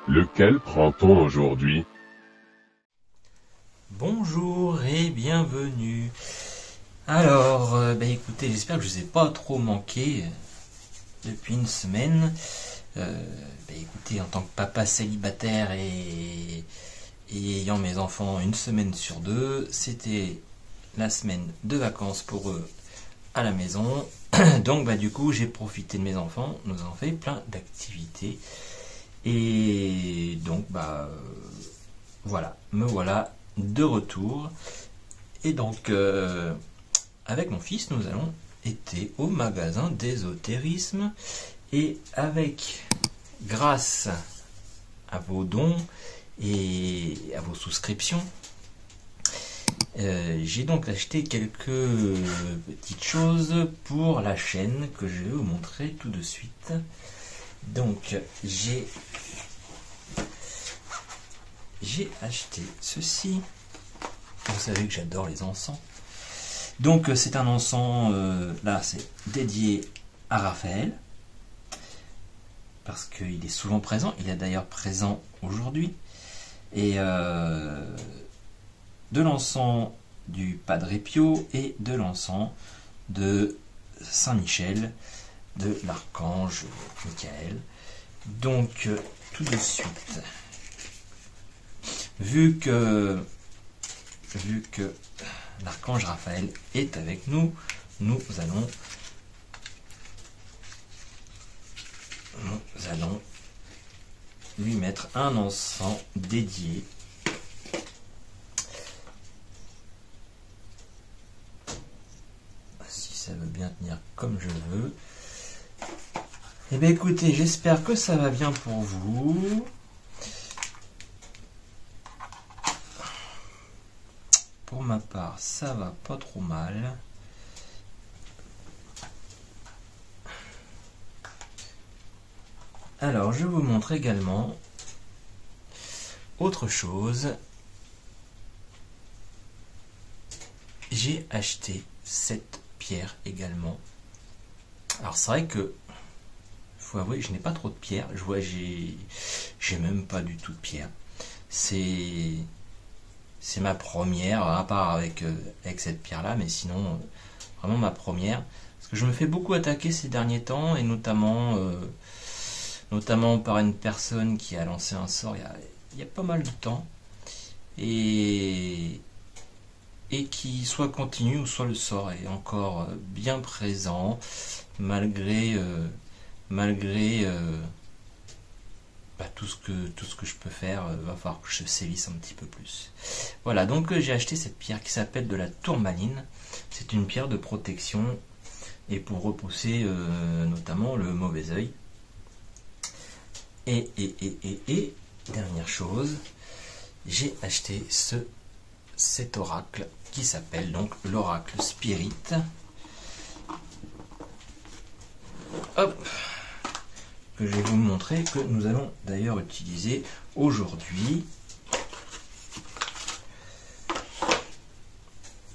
Lequel prend-on aujourd'hui? Bonjour et bienvenue. Alors, écoutez, j'espère que je ne vous ai pas trop manqué depuis une semaine. Écoutez, en tant que papa célibataire et ayant mes enfants une semaine sur deux, c'était la semaine de vacances pour eux à la maison. Donc du coup, j'ai profité de mes enfants. Nous avons fait plein d'activités. Et donc, voilà, me voilà de retour. Et donc, avec mon fils, nous allons été au magasin d'ésotérisme. Et grâce à vos dons et à vos souscriptions, j'ai donc acheté quelques petites choses pour la chaîne que je vais vous montrer tout de suite. Donc, j'ai acheté ceci. Vous savez que j'adore les encens. Donc, c'est un encens, là, c'est dédié à Raphaël. Parce qu'il est souvent présent. Il est d'ailleurs présent aujourd'hui. Et de l'encens du Padre Pio et de l'encens de Saint-Michel, de l'archange Michael. Donc, tout de suite, vu que l'archange Raphaël est avec nous, nous allons lui mettre un encens dédié. Si ça veut bien tenir comme je veux. Eh bien écoutez, j'espère que ça va bien pour vous. Pour ma part, ça va pas trop mal. Alors, je vous montre également autre chose. J'ai acheté cette pierre également. Alors, c'est vrai que, faut avouer, je n'ai pas trop de pierres. Je vois, j'ai même pas du tout de pierre. C'est ma première, à part avec cette pierre-là, mais sinon, vraiment ma première. Parce que je me fais beaucoup attaquer ces derniers temps, et notamment par une personne qui a lancé un sort il y a pas mal de temps, et qui soit continue ou soit le sort est encore bien présent, malgré tout ce que je peux faire. Va falloir que je sévisse un petit peu plus. Voilà, donc j'ai acheté cette pierre qui s'appelle de la tourmaline. C'est une pierre de protection et pour repousser notamment le mauvais œil. Et dernière chose, j'ai acheté cet oracle qui s'appelle donc l'oracle Spirit. Hop, que je vais vous montrer, que nous allons d'ailleurs utiliser aujourd'hui.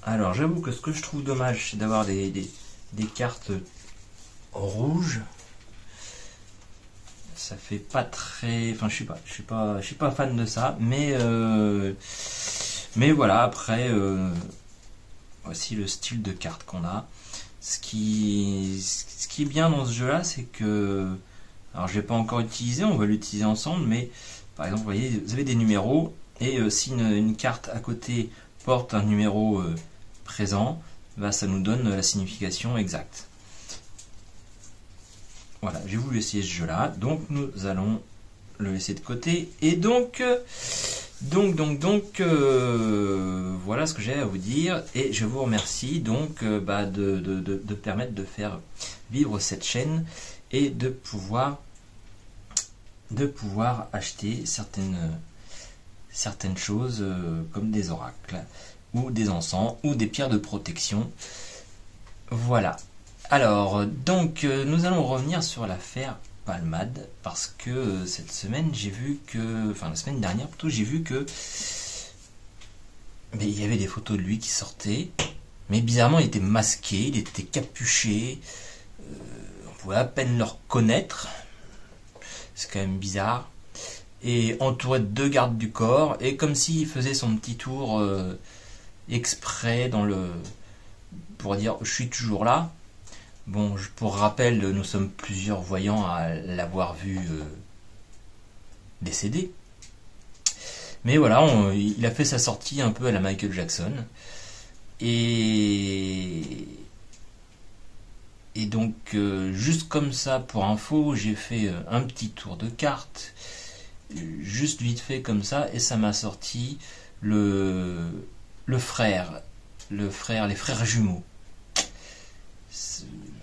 Alors j'avoue que ce que je trouve dommage, c'est d'avoir des cartes rouges. Ça fait pas très, enfin je suis pas fan de ça, mais voilà. Après, voici le style de carte qu'on a. Ce qui est bien dans ce jeu-là, c'est que, alors je vais pas encore utiliser, on va l'utiliser ensemble, mais par exemple, vous voyez, vous avez des numéros, et si une carte à côté porte un numéro présent, ça nous donne la signification exacte. Voilà, j'ai voulu essayer ce jeu-là, donc nous allons le laisser de côté. Et donc, voilà ce que j'ai à vous dire. Et je vous remercie donc de permettre de faire vivre cette chaîne et de pouvoir acheter certaines choses comme des oracles ou des encens ou des pierres de protection. Voilà. Alors, donc, nous allons revenir sur l'affaire Palmade, parce que cette semaine, j'ai vu que, enfin la semaine dernière plutôt, j'ai vu que il y avait des photos de lui qui sortaient, mais bizarrement, il était masqué, il était capuché, on pouvait à peine le reconnaître, c'est quand même bizarre. et entouré de 2 gardes du corps, et comme s'il faisait son petit tour exprès pour dire je suis toujours là. Bon, pour rappel, nous sommes plusieurs voyants à l'avoir vu décédé. Mais voilà, il a fait sa sortie un peu à la Michael Jackson. Et donc, juste comme ça, pour info, j'ai fait un petit tour de cartes, juste vite fait comme ça, et ça m'a sorti les frères jumeaux.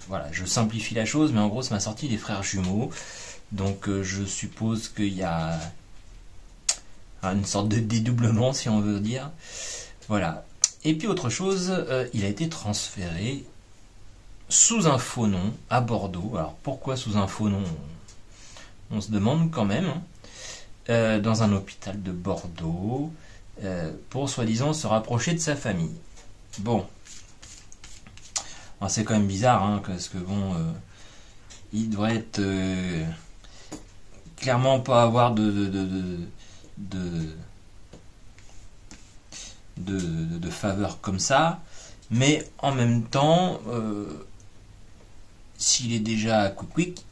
Voilà, je simplifie la chose, mais en gros, ça m'a sorti les frères jumeaux. Donc, je suppose qu'il y a une sorte de dédoublement, si on veut dire. Voilà. Et puis autre chose, il a été transféré sous un faux nom à Bordeaux. Alors pourquoi sous un faux nom, on se demande quand même. Dans un hôpital de Bordeaux, pour soi-disant se rapprocher de sa famille. Bon. Alors, c'est quand même bizarre, hein, parce que bon, il devrait être clairement pas avoir de faveur comme ça, mais en même temps, s'il est déjà à Quick,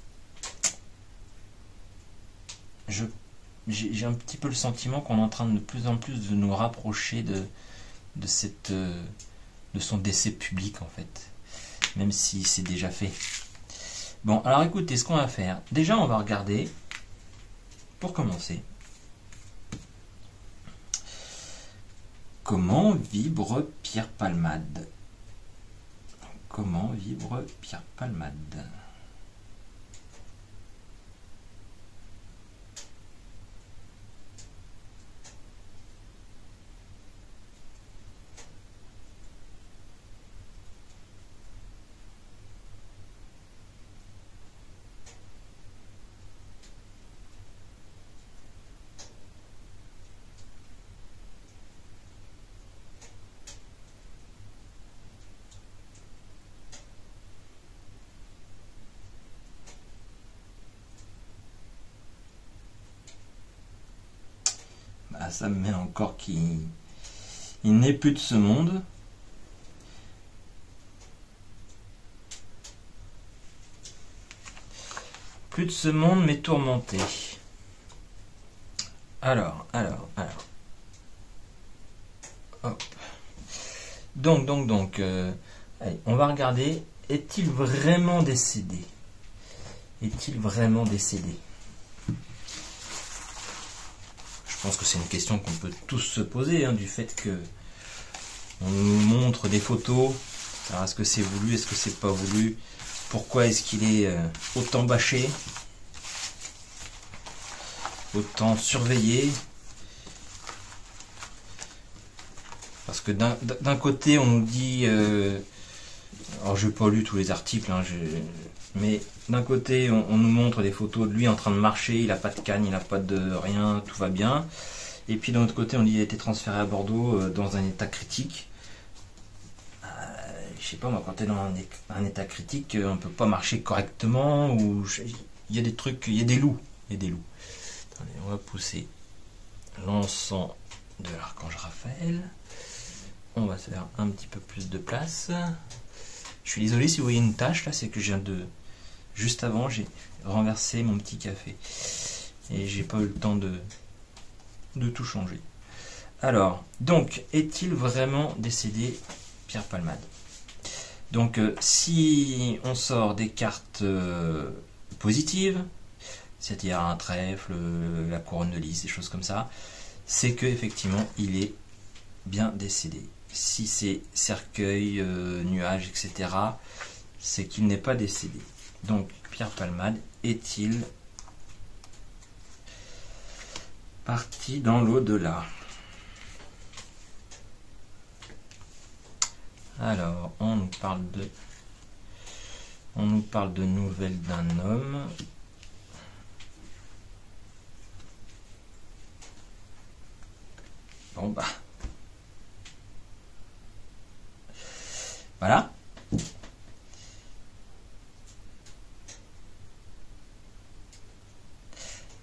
j'ai un petit peu le sentiment qu'on est en train de plus en plus de nous rapprocher de son décès public en fait, même si c'est déjà fait. Bon, alors écoutez, ce qu'on va faire, déjà on va regarder, pour commencer, comment vibre Pierre Palmade. Comment vibre Pierre Palmade. Ça me met encore qu'il n'est plus de ce monde. Plus de ce monde, mais tourmenté. Alors. Hop. Donc, allez, on va regarder. Est-il vraiment décédé? Est-il vraiment décédé? Je pense que c'est une question qu'on peut tous se poser, hein, du fait que on nous montre des photos. Alors, est-ce que c'est voulu, est-ce que c'est pas voulu? Pourquoi est-ce qu'il est autant bâché, autant surveillé? Parce que d'un côté, on nous dit... alors, je n'ai pas lu tous les articles, hein, mais d'un côté, on nous montre des photos de lui en train de marcher, il n'a pas de canne, il n'a pas de rien, tout va bien. Et puis d'un autre côté, on dit qu'il a été transféré à Bordeaux dans un état critique. Je sais pas, moi, quand tu es dans un état critique, on peut pas marcher correctement, ou il y a des trucs, il y a des loups. Attendez, on va pousser l'encens de l'archange Raphaël. On va se faire un petit peu plus de place. Je suis désolé si vous voyez une tache là, c'est que je viens de... Juste avant, j'ai renversé mon petit café. Et j'ai pas eu le temps de tout changer. Alors, donc, est-il vraiment décédé, Pierre Palmade? Donc, si on sort des cartes positives, c'est-à-dire un trèfle, la couronne de lys, des choses comme ça, c'est que effectivement, il est bien décédé. Si c'est cercueil, nuage, etc., c'est qu'il n'est pas décédé. Donc, Pierre Palmade est-il parti dans l'au-delà? Alors, on nous parle de nouvelles d'un homme. Bon bah, voilà.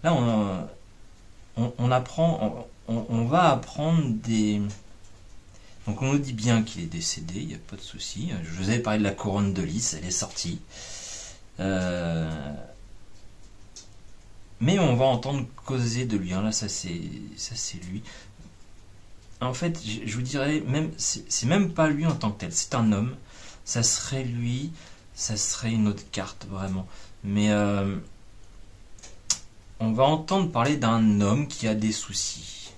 Là, on va apprendre des... Donc on nous dit bien qu'il est décédé, il n'y a pas de souci. Je vous avais parlé de la couronne de lys, elle est sortie. Mais on va entendre causer de lui. Là, ça c'est lui. En fait, je vous dirais, même c'est même pas lui en tant que tel, c'est un homme. Ça serait lui, ça serait une autre carte, vraiment. Mais on va entendre parler d'un homme qui a des soucis.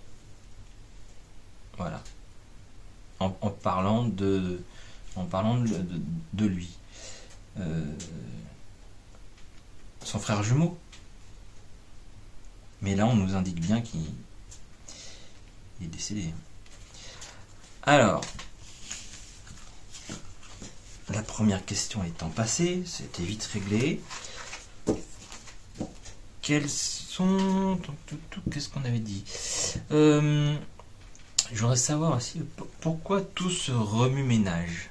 Voilà. En parlant de lui. Son frère jumeau. Mais là, on nous indique bien qu'il est décédé. Alors, la première question étant passée, c'était vite réglé. Quels sont... Qu'est-ce qu'on avait dit? Je voudrais savoir aussi pourquoi tout ce remue-ménage.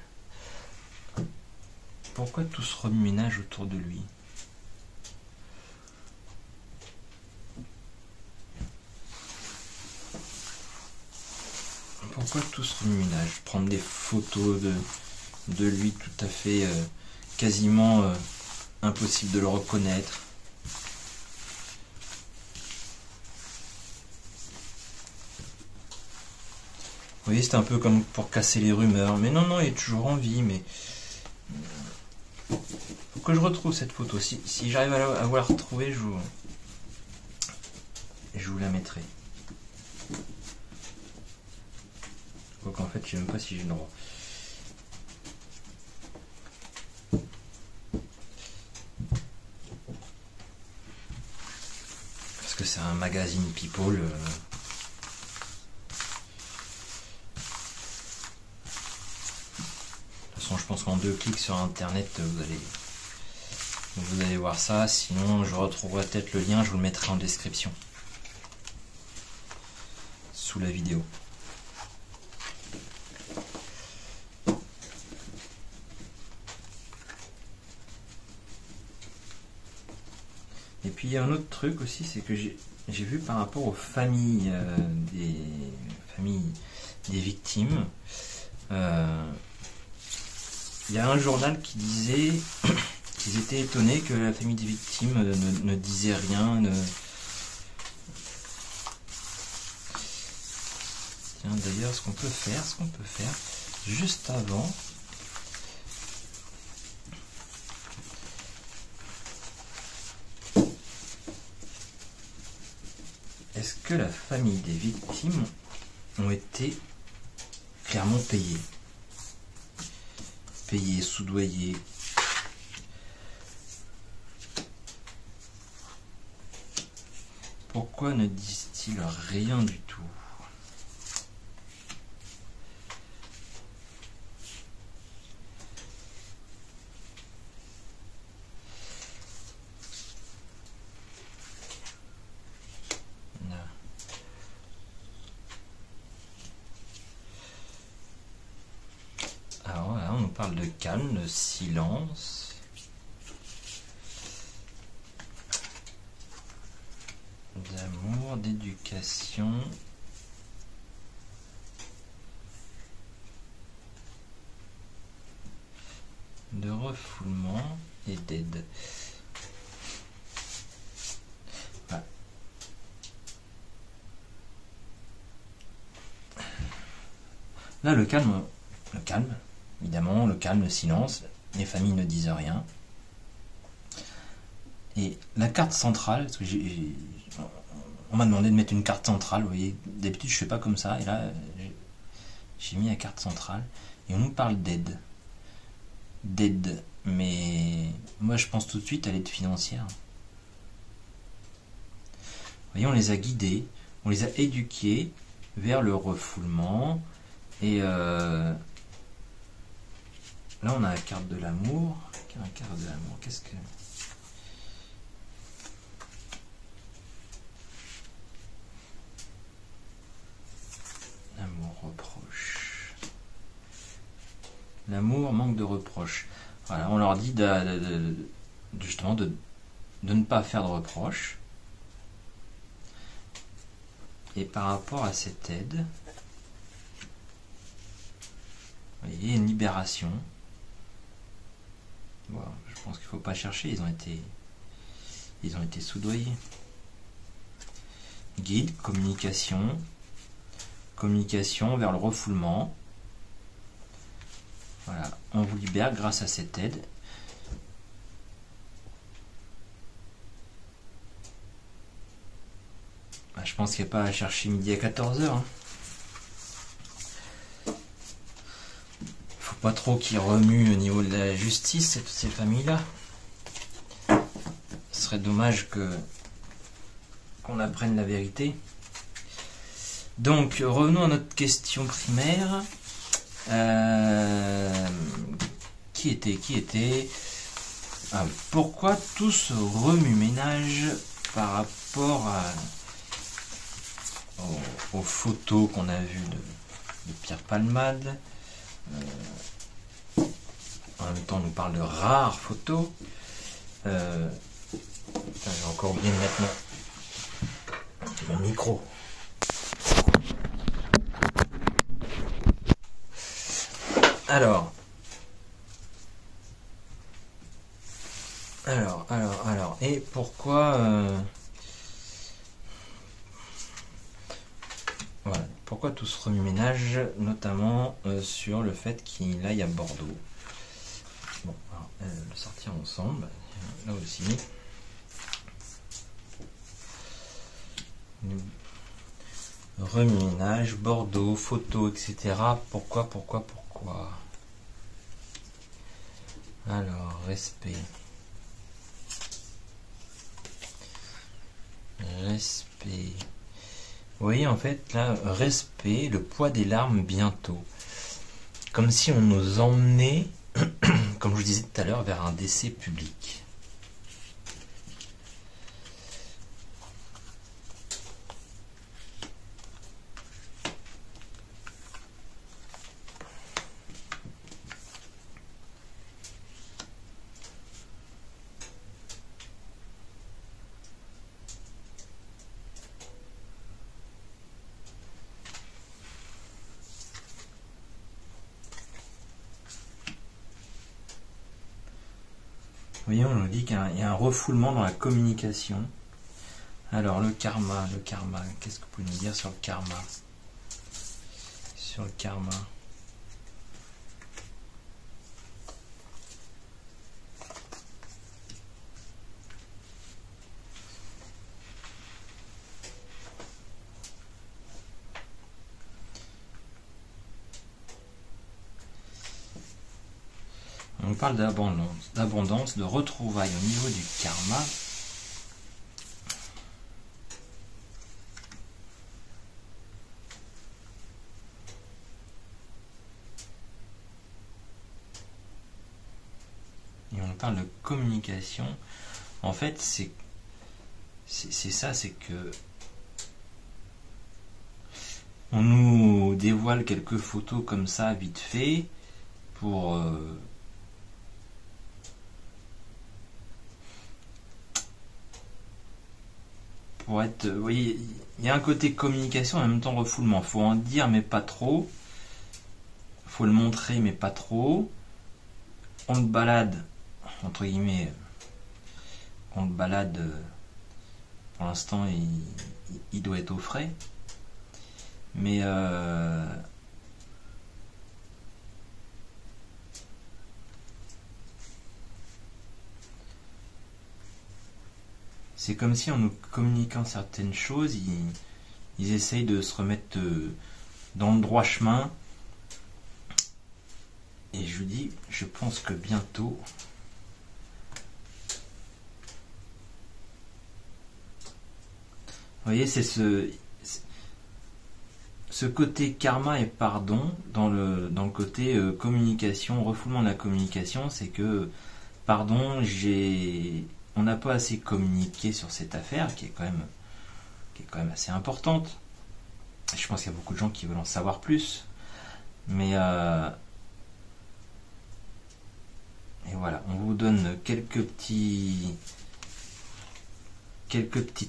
Pourquoi tout ce remue-ménage autour de lui? Pourquoi tout ce remue-ménage? Prendre des photos de lui tout à fait quasiment impossible de le reconnaître. Vous voyez, c'est un peu comme pour casser les rumeurs. Mais non, il est toujours en vie, mais... Faut que je retrouve cette photo. Si j'arrive à vous la retrouver, je vous la mettrai. Donc en fait, je sais même pas si j'ai le droit. Parce que c'est un magazine People. De toute façon, je pense qu'en 2 clics sur internet, vous allez voir ça. Sinon, je retrouverai peut-être le lien, je vous le mettrai en description. Sous la vidéo. Et puis il y a un autre truc aussi, c'est que j'ai vu par rapport aux familles des victimes, il y a un journal qui disait qu'ils étaient étonnés que la famille des victimes ne disait rien. Tiens, d'ailleurs, ce qu'on peut faire, juste avant... Est-ce que la famille des victimes ont été clairement payées? Payées, soudoyées. Pourquoi ne disent-ils rien du tout? Alors là, on nous parle de calme, de silence. D'amour, d'éducation. De refoulement et d'aide. Voilà. Là, le calme, évidemment, le calme, le silence, les familles ne disent rien. Et la carte centrale, parce que on m'a demandé de mettre une carte centrale, vous voyez, d'habitude je fais pas comme ça, et là j'ai mis la carte centrale, et on nous parle d'aide. D'aide, mais moi je pense tout de suite à l'aide financière. Vous voyez, on les a guidés, on les a éduqués vers le refoulement, et là on a la carte de l'amour. La carte de l'amour, qu'est-ce que... L'amour, reproche. L'amour, manque de reproche. Voilà, on leur dit justement de ne pas faire de reproches. Et par rapport à cette aide, vous voyez, une libération. Bon, je pense qu'il ne faut pas chercher, ils ont été soudoyés. Guide, communication vers le refoulement. Voilà, on vous libère grâce à cette aide. Je pense qu'il n'y a pas à chercher midi à 14h. Hein. Faut pas trop qu'ils remuent au niveau de la justice, toutes ces familles-là. Ce serait dommage qu'on apprenne la vérité. Donc, revenons à notre question primaire. Qui était pourquoi tout ce remue-ménage par rapport aux photos qu'on a vues de Pierre Palmade. En même temps, on nous parle de rares photos. J'ai encore oublié de mettre mon micro. Alors, et pourquoi voilà, pourquoi tout ce remue-ménage, notamment sur le fait qu'il aille à Bordeaux. Bon, alors, le sortir ensemble, là aussi. Remue-ménage, Bordeaux, photos, etc. Pourquoi? Alors, respect. Vous voyez, en fait, là, respect, le poids des larmes bientôt. Comme si on nous emmenait, comme je vous disais tout à l'heure, vers un décès public. Vous voyez, on nous dit qu'il y a un refoulement dans la communication. Alors, le karma, qu'est-ce que vous pouvez nous dire sur le karma? On parle d'abondance, de retrouvailles au niveau du karma. Et on parle de communication. En fait, c'est ça, c'est que on nous dévoile quelques photos comme ça, vite fait, pour être, vous voyez, il y a un côté communication et en même temps refoulement. Faut en dire mais pas trop. Faut le montrer mais pas trop. On le balade, entre guillemets, on le balade, pour l'instant il doit être au frais. Mais c'est comme si en nous communiquant certaines choses, ils essayent de se remettre dans le droit chemin. Et je vous dis, je pense que bientôt, vous voyez, c'est ce côté karma et pardon dans le côté communication, refoulement de la communication, c'est que pardon, on n'a pas assez communiqué sur cette affaire qui est quand même assez importante. Je pense qu'il y a beaucoup de gens qui veulent en savoir plus, mais et voilà, on vous donne quelques petites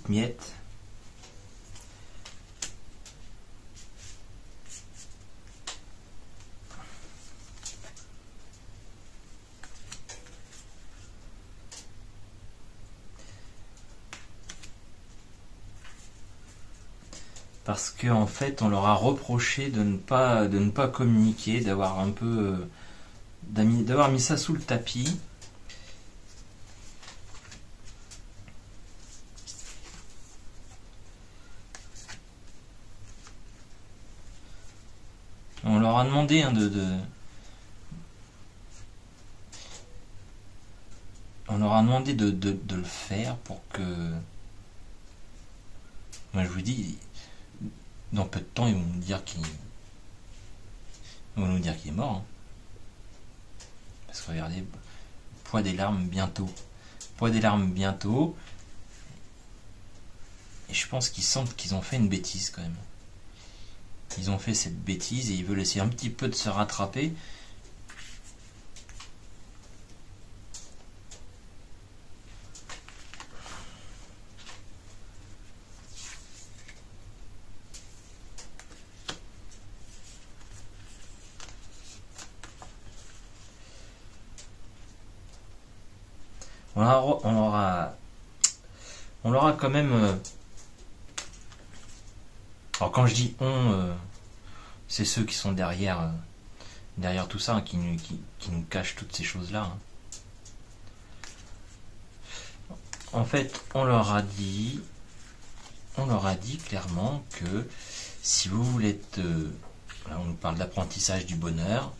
miettes. parce qu'en fait on leur a reproché de ne pas communiquer, d'avoir un peu d'avoir mis ça sous le tapis. On leur a demandé on leur a demandé de le faire pour que... Moi je vous dis, dans peu de temps ils vont nous dire qu'il est mort. Hein. Parce que regardez, poids des larmes bientôt. Poids des larmes bientôt. Et je pense qu'ils sentent qu'ils ont fait une bêtise quand même. Ils ont fait cette bêtise et ils veulent essayer un petit peu de se rattraper. On leur a quand même... alors quand je dis on, c'est ceux qui sont derrière tout ça, hein, qui nous cachent toutes ces choses-là. Hein. En fait, on leur a dit clairement que si vous voulez être... là on nous parle d'apprentissage du bonheur,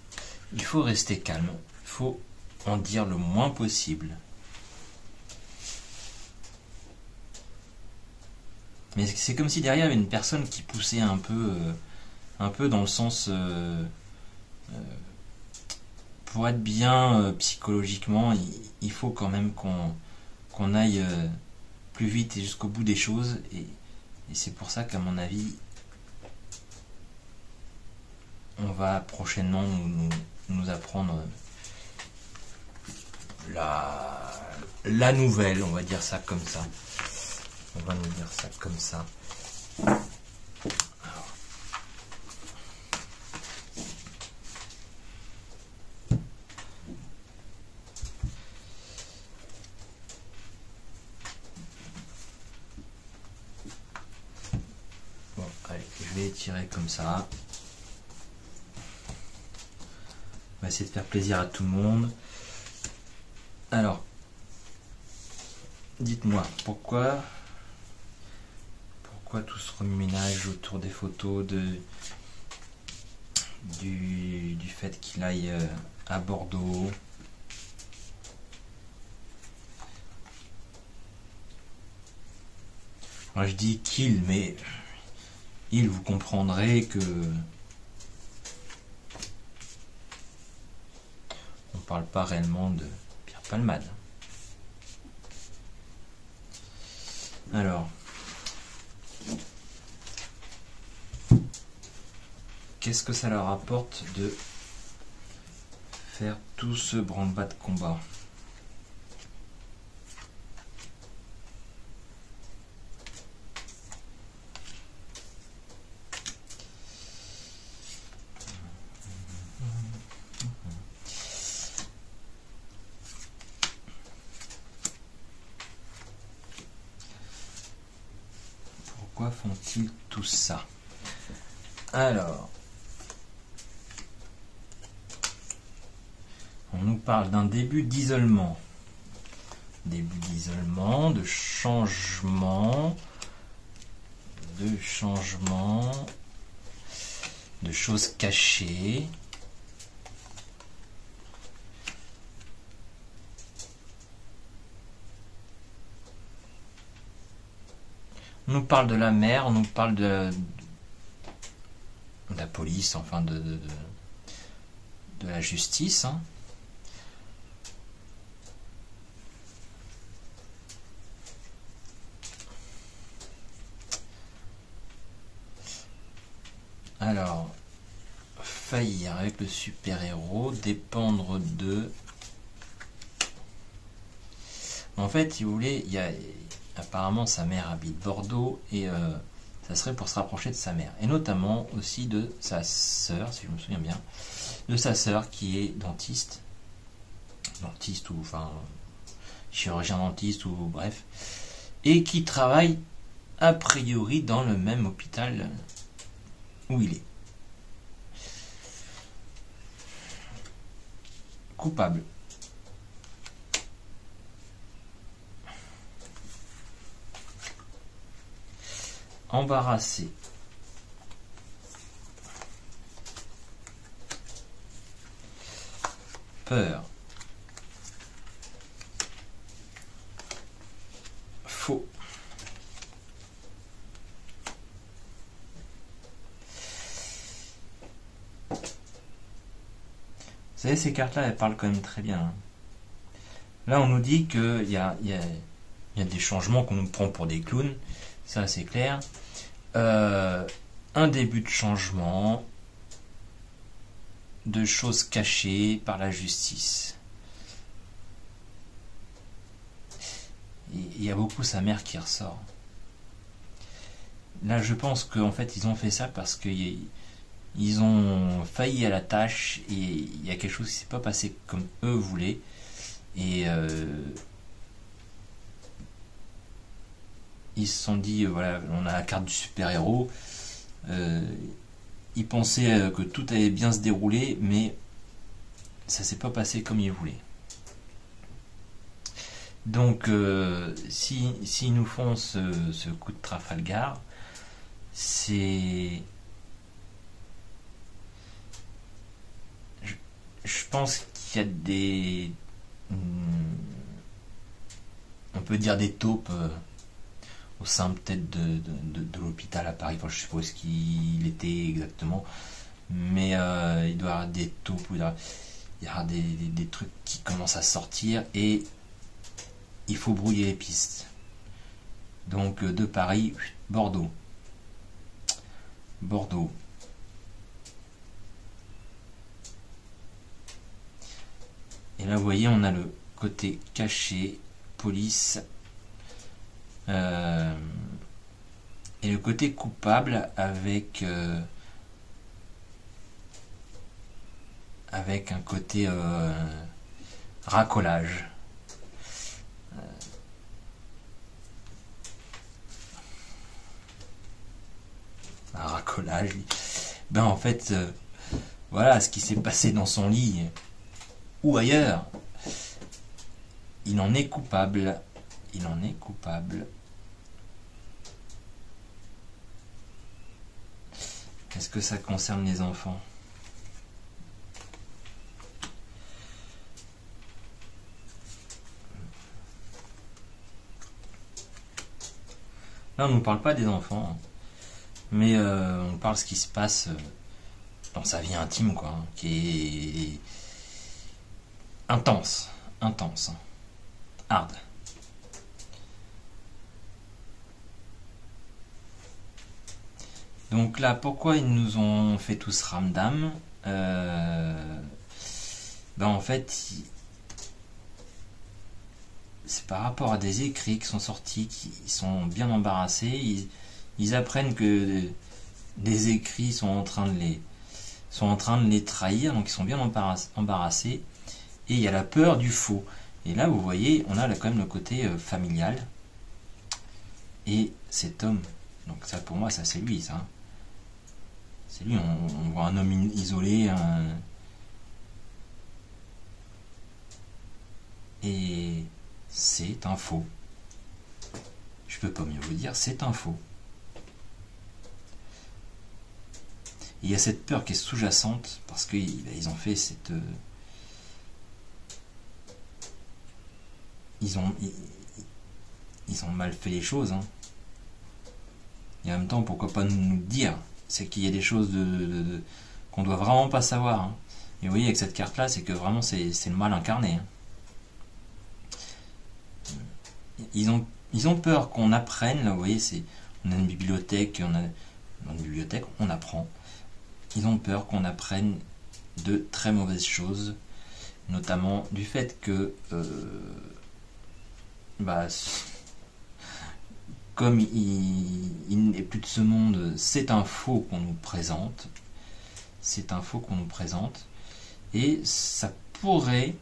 il faut rester calme, il faut en dire le moins possible. Mais c'est comme si derrière il y avait une personne qui poussait un peu dans le sens pour être bien psychologiquement, il faut quand même qu'on aille plus vite et jusqu'au bout des choses. Et c'est pour ça qu'à mon avis, on va prochainement nous apprendre la nouvelle, on va dire ça comme ça. On va nous dire ça comme ça. Alors. Bon, allez, je vais étirer comme ça. On va essayer de faire plaisir à tout le monde. Alors, dites-moi, pourquoi tout ce remue-ménage autour des photos du fait qu'il aille à Bordeaux? Moi je dis qu'il, mais vous comprendrez que on parle pas réellement de Pierre Palmade. Alors, qu'est-ce que ça leur apporte de faire tout ce branle-bas de combat? Pourquoi font-ils tout ça? Alors, on nous parle d'un début d'isolement. Début d'isolement, de changement, de choses cachées. On nous parle de la mer, on nous parle de la police, enfin de la justice. Hein. Alors, faillir avec le super-héros, dépendre de... En fait, si vous voulez, apparemment sa mère habite Bordeaux et ça serait pour se rapprocher de sa mère. Et notamment aussi de sa sœur, si je me souviens bien, de sa sœur qui est dentiste ou enfin chirurgien dentiste ou bref, et qui travaille a priori dans le même hôpital où il est. Coupable. Embarrassé. Peur. Faux. Vous savez, ces cartes-là, elles parlent quand même très bien, hein. Là, on nous dit qu'il y a des changements qu'on nous prend pour des clowns. Ça, c'est clair. Un début de changement, de choses cachées par la justice. Il y a beaucoup sa mère qui ressort. Là, je pense qu'en fait, ils ont fait ça parce qu'ils ont failli à la tâche et il y a quelque chose qui s'est pas passé comme eux voulaient. Et ils se sont dit, voilà, on a la carte du super-héros. Ils pensaient que tout allait bien se dérouler, mais ça s'est pas passé comme ils voulaient. Donc, s'ils nous font ce coup de Trafalgar, c'est... Je pense qu'il y a des... on peut dire des taupes au sein peut-être de l'hôpital à Paris. Enfin, je sais pas ce qu'il était exactement, mais il doit y avoir des taupes, il y aura des trucs qui commencent à sortir et il faut brouiller les pistes. Donc de Paris, Bordeaux. Bordeaux. Et là, vous voyez, on a le côté caché, police, et le côté coupable avec un côté racolage. Un racolage. Ben en fait, voilà ce qui s'est passé dans son lit ou ailleurs. Il en est coupable. Il en est coupable. Est-ce que ça concerne les enfants? Là, on ne nous parle pas des enfants, mais on parle de ce qui se passe dans sa vie intime, quoi, hein, qui est intense, intense, hein, hard. Donc là, pourquoi ils nous ont fait tout ce ramdam? En fait, c'est par rapport à des écrits qui sont sortis, qui sont bien embarrassés. Ils apprennent que des écrits sont en train de les trahir, donc ils sont bien embarrassés. Et il y a la peur du faux. Et là, vous voyez, on a là quand même le côté familial. Et cet homme, donc ça pour moi, ça c'est lui, ça. C'est lui, on voit un homme isolé, et c'est un faux. Je peux pas mieux vous dire, c'est un faux. Il y a cette peur qui est sous-jacente parce qu'ils ont fait cette... Ils ont mal fait les choses, hein. Et en même temps, pourquoi pas nous dire? C'est qu'il y a des choses qu'on doit vraiment pas savoir, hein. Et vous voyez, avec cette carte-là, c'est que vraiment, c'est le mal incarné, hein. Ils ont peur qu'on apprenne, là, vous voyez, on a une bibliothèque, dans une bibliothèque, on apprend. Ils ont peur qu'on apprenne de très mauvaises choses, notamment du fait que comme il n'est plus de ce monde, c'est un faux qu'on nous présente. C'est un faux qu'on nous présente. Et ça pourrait,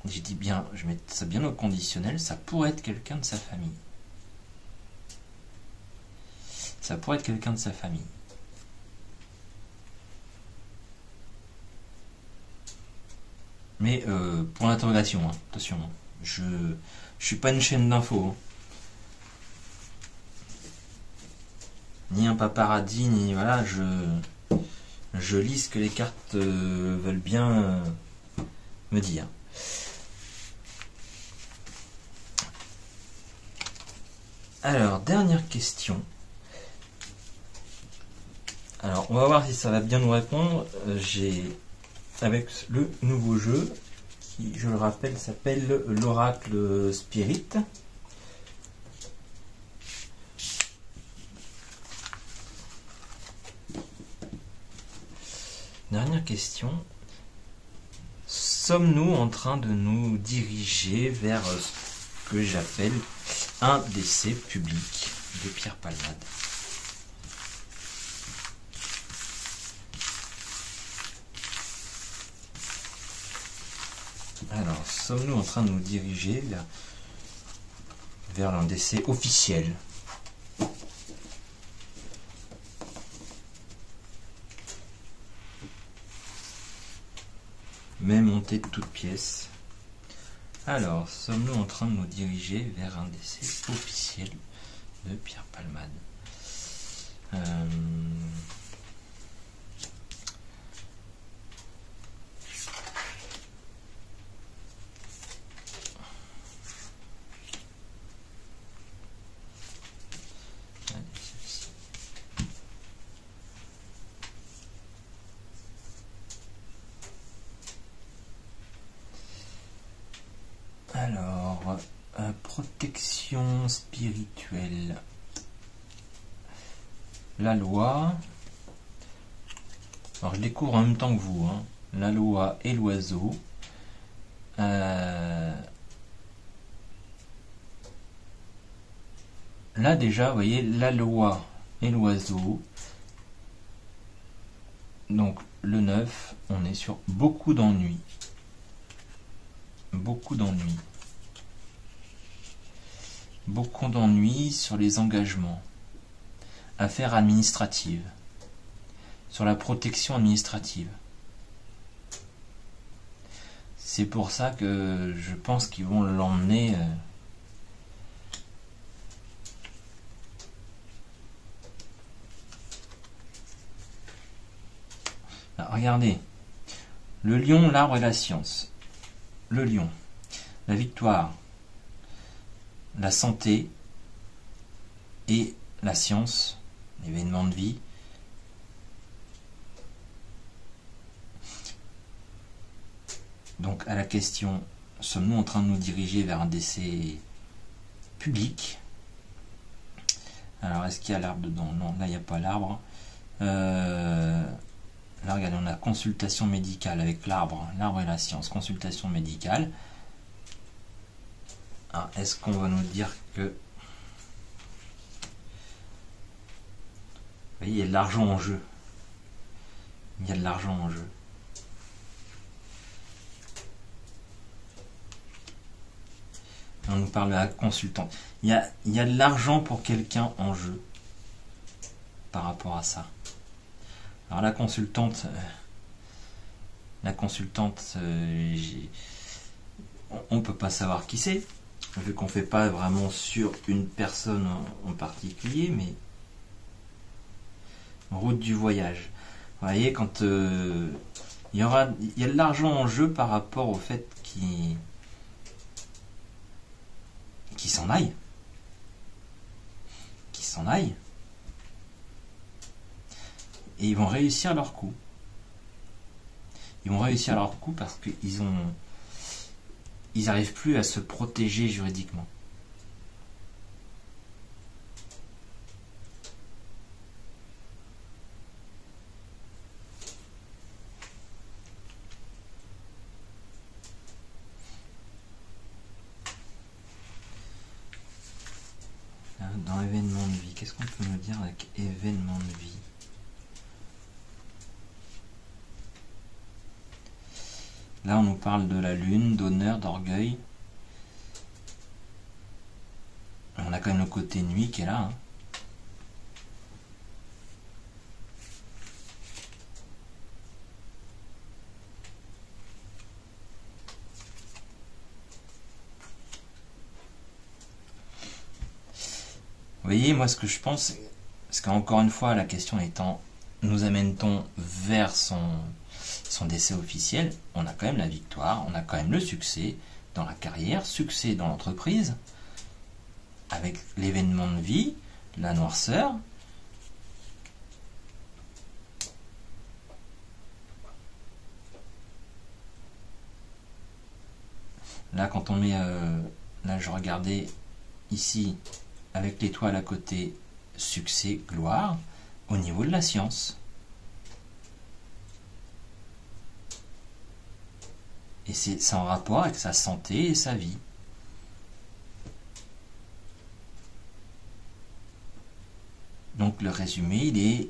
je dis bien, je mets ça bien au conditionnel, ça pourrait être quelqu'un de sa famille. Ça pourrait être quelqu'un de sa famille. Mais pour l'interrogation, hein, attention, hein, je suis pas une chaîne d'infos. Hein. Ni un paparazzi, ni voilà, je lis ce que les cartes veulent bien me dire. Alors, dernière question. Alors, on va voir si ça va bien nous répondre. J'ai, avec le nouveau jeu, qui, je le rappelle, s'appelle l'Oracle Spirit. Dernière question. Sommes-nous en train de nous diriger vers ce que j'appelle un décès public de Pierre Palmade? Alors, sommes-nous en train de nous diriger vers un décès officiel? Mais monté de toutes pièces. Alors, sommes-nous en train de nous diriger vers un décès officiel de Pierre Palmade? Alors, protection spirituelle. La loi. Alors, je découvre en même temps que vous. Hein. La loi et l'oiseau. Là, déjà, vous voyez, la loi et l'oiseau. Donc, le 9, on est sur beaucoup d'ennuis. Beaucoup d'ennuis. Beaucoup d'ennuis sur les engagements. Affaires administratives. Sur la protection administrative. C'est pour ça que je pense qu'ils vont l'emmener... Ah, regardez. Le lion, l'arbre et la science. Le lion. La victoire. La santé. Et la science. L'événement de vie. Donc à la question, sommes-nous en train de nous diriger vers un décès public? Alors est-ce qu'il y a l'arbre dedans? Non, là il n'y a pas l'arbre. Là regardez, on a consultation médicale avec l'arbre et la science, consultation médicale. Alors, est-ce qu'on va nous dire que... Vous voyez, il y a de l'argent en jeu. Il y a de l'argent en jeu. On nous parle de la consultante. Il y a de l'argent pour quelqu'un en jeu par rapport à ça. Alors la consultante, on peut pas savoir qui c'est, vu qu'on fait pas vraiment sur une personne en particulier, mais route du voyage. Vous voyez, quand il y a de l'argent en jeu par rapport au fait qu'il s'en aille. Et ils vont réussir leur coup. Ils vont réussir leur coup parce qu'ils n'arrivent plus à se protéger juridiquement. Dans événement de vie, qu'est-ce qu'on peut nous dire avec événement de vie? Là, on nous parle de la lune, d'honneur, d'orgueil. On a quand même le côté nuit qui est là. Hein. Vous voyez, moi ce que je pense, parce qu'encore une fois, la question étant, nous amène-t-on vers son décès officiel? On a quand même la victoire, on a quand même le succès dans la carrière, succès dans l'entreprise, avec l'événement de vie, la noirceur. Là, quand on met, là je regardais ici, avec l'étoile à côté, succès, gloire, au niveau de la science. Et c'est en rapport avec sa santé et sa vie. Donc le résumé,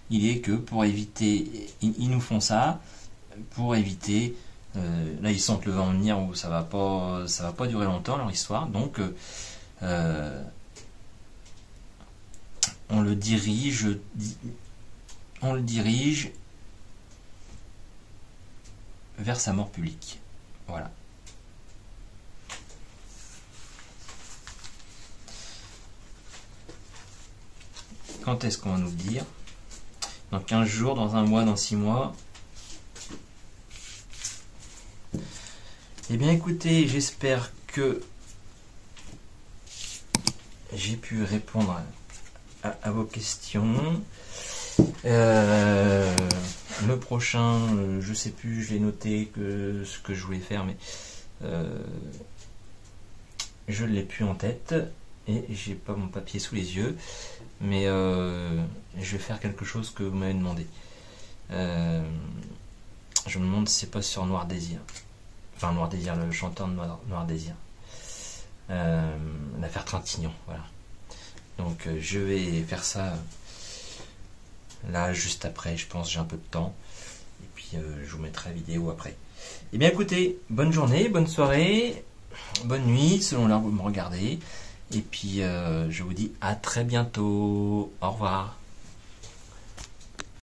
il est que pour éviter, ils nous font ça pour éviter. Là, ils sentent le vent venir où ça va pas durer longtemps leur histoire. Donc, on le dirige vers sa mort publique. Voilà. Quand est-ce qu'on va nous le dire? Dans 15 jours, dans un mois, dans 6 mois? Eh bien écoutez, j'espère que j'ai pu répondre à vos questions. Le prochain, je sais plus, je l'ai noté que ce que je voulais faire, mais je ne l'ai plus en tête et j'ai pas mon papier sous les yeux, mais je vais faire quelque chose que vous m'avez demandé. Je me demande si c'est pas sur Noir Désir. Enfin, Noir Désir, le chanteur de Noir Désir. L'affaire Trintignant, voilà. Donc, je vais faire ça là, juste après, je pense, j'ai un peu de temps. Et puis, je vous mettrai la vidéo après. Eh bien, écoutez, bonne journée, bonne soirée, bonne nuit, selon l'heure où vous me regardez. Et puis, je vous dis à très bientôt. Au revoir.